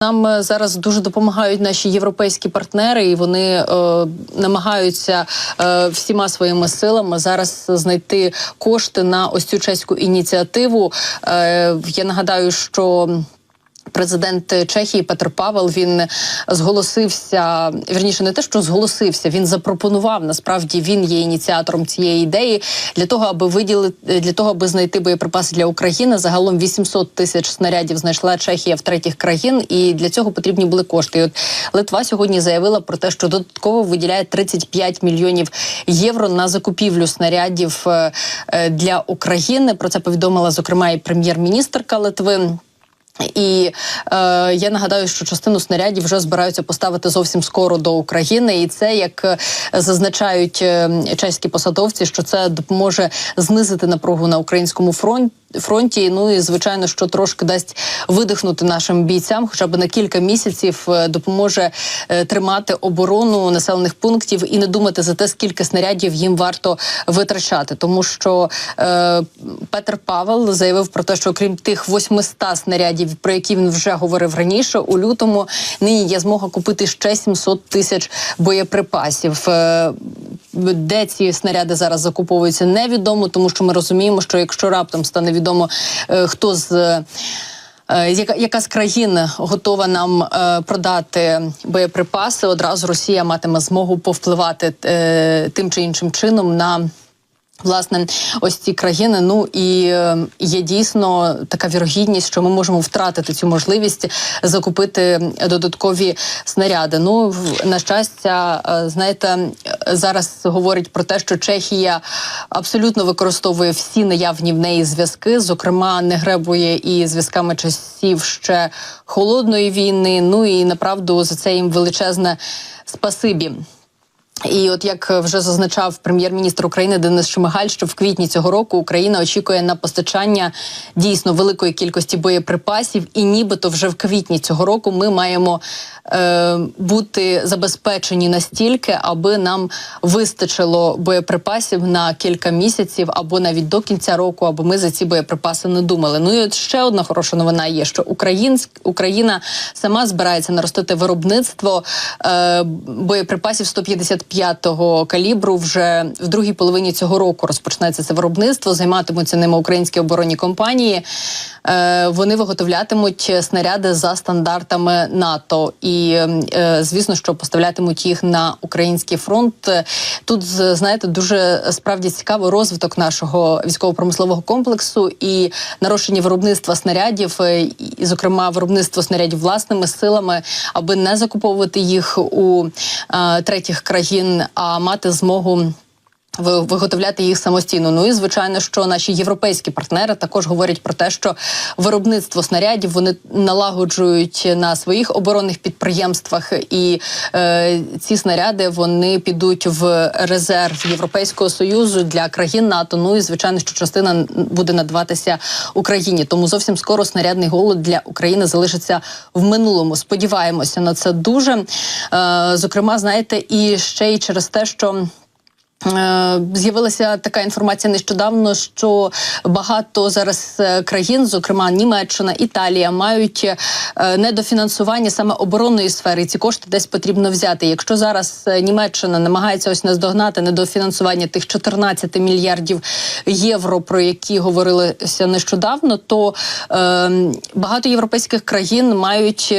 Нам зараз дуже допомагають наші європейські партнери, і вони намагаються всіма своїми силами зараз знайти кошти на ось цю чеську ініціативу. Я нагадаю, що президент Чехії Петр Павел, він зголосився, вірніше не те, що зголосився, він запропонував, насправді він є ініціатором цієї ідеї, для того, аби знайти боєприпаси для України. Загалом 800 тисяч снарядів знайшла Чехія в третіх країн, і для цього потрібні були кошти. І от Литва сьогодні заявила про те, що додатково виділяє 35 мільйонів євро на закупівлю снарядів для України. Про це повідомила, зокрема, і прем'єр-міністерка Литви. І я нагадаю, що частину снарядів вже збираються поставити зовсім скоро до України. І це, як зазначають чеські посадовці, що це допоможе знизити напругу на українському фронті. Ну і, звичайно, що трошки дасть видихнути нашим бійцям, хоча б на кілька місяців допоможе тримати оборону населених пунктів і не думати за те, скільки снарядів їм варто витрачати. Тому що Петр Павел заявив про те, що крім тих 800 снарядів, про які він вже говорив раніше, у лютому нині є змога купити ще 700 тисяч боєприпасів. Де ці снаряди зараз закуповуються, невідомо, тому що ми розуміємо, що якщо раптом стане відомо, яка з країн готова нам продати боєприпаси, одразу Росія матиме змогу повпливати тим чи іншим чином на, власне, ось ці країни. Ну і є дійсно така вірогідність, що ми можемо втратити цю можливість закупити додаткові снаряди. Ну, на щастя, знаєте, зараз говорять про те, що Чехія абсолютно використовує всі наявні в неї зв'язки, зокрема, не гребує і зв'язками часів ще холодної війни. Ну і, направду, за це їм величезне спасибі. І от як вже зазначав прем'єр-міністр України Денис Шмигаль, що в квітні цього року Україна очікує на постачання дійсно великої кількості боєприпасів, і нібито вже в квітні цього року ми маємо бути забезпечені настільки, аби нам вистачило боєприпасів на кілька місяців або навіть до кінця року, аби ми за ці боєприпаси не думали. Ну і от ще одна хороша новина є, що Україна сама збирається наростити виробництво боєприпасів 155-го калібру. Вже в другій половині цього року розпочнеться це виробництво, займатимуться ними українські оборонні компанії. Вони виготовлятимуть снаряди за стандартами НАТО і, звісно, що поставлятимуть їх на український фронт. Тут, знаєте, дуже справді цікавий розвиток нашого військово-промислового комплексу і нарощення виробництва снарядів, і, зокрема, виробництво снарядів власними силами, аби не закуповувати їх у третіх країн, а мати змогу виготовляти їх самостійно. Ну і, звичайно, що наші європейські партнери також говорять про те, що виробництво снарядів вони налагоджують на своїх оборонних підприємствах, і ці снаряди вони підуть в резерв Європейського Союзу для країн НАТО. Ну і, звичайно, що частина буде надаватися Україні. Тому зовсім скоро снарядний голод для України залишиться в минулому. Сподіваємося на це дуже. Зокрема, знаєте, і ще й через те, що з'явилася така інформація нещодавно, що багато зараз країн, зокрема Німеччина, Італія, мають недофінансування саме оборонної сфери. І ці кошти десь потрібно взяти. Якщо зараз Німеччина намагається ось наздогнати недофінансування тих 14 мільярдів євро, про які говорилося нещодавно, то багато європейських країн мають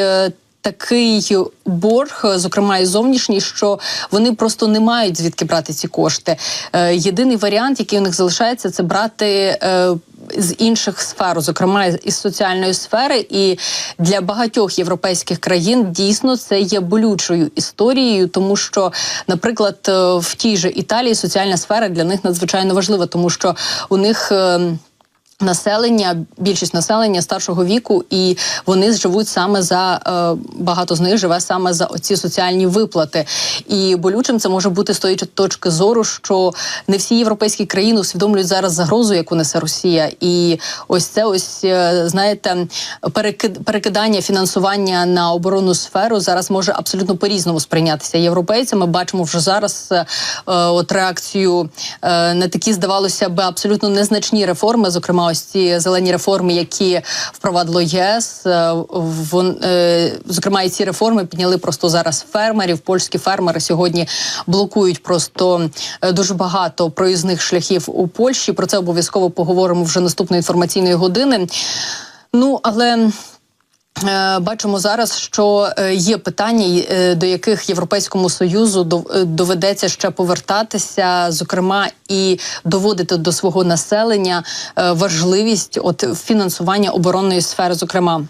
такий борг, зокрема і зовнішній, що вони просто не мають звідки брати ці кошти. Єдиний варіант, який у них залишається, це брати з інших сфер, зокрема із соціальної сфери. І для багатьох європейських країн дійсно це є болючою історією, тому що, наприклад, в тій же Італії соціальна сфера для них надзвичайно важлива, тому що у них більшість населення старшого віку, і вони живуть саме багато з них живе саме за оці соціальні виплати. І болючим це може бути з тої точки зору, що не всі європейські країни усвідомлюють зараз загрозу, яку несе Росія. І ось це, знаєте, перекидання фінансування на оборонну сферу зараз може абсолютно по-різному сприйнятися європейцями. Бачимо вже зараз реакцію на такі, здавалося би, абсолютно незначні реформи, зокрема ось ці зелені реформи, які впровадило ЄС. Зокрема, і ці реформи підняли просто зараз фермерів. Польські фермери сьогодні блокують просто дуже багато проїзних шляхів у Польщі. Про це обов'язково поговоримо вже наступної інформаційної години. Ну, але бачимо зараз, що є питання, до яких Європейському Союзу доведеться ще повертатися, зокрема, і доводити до свого населення важливість фінансування оборонної сфери, зокрема.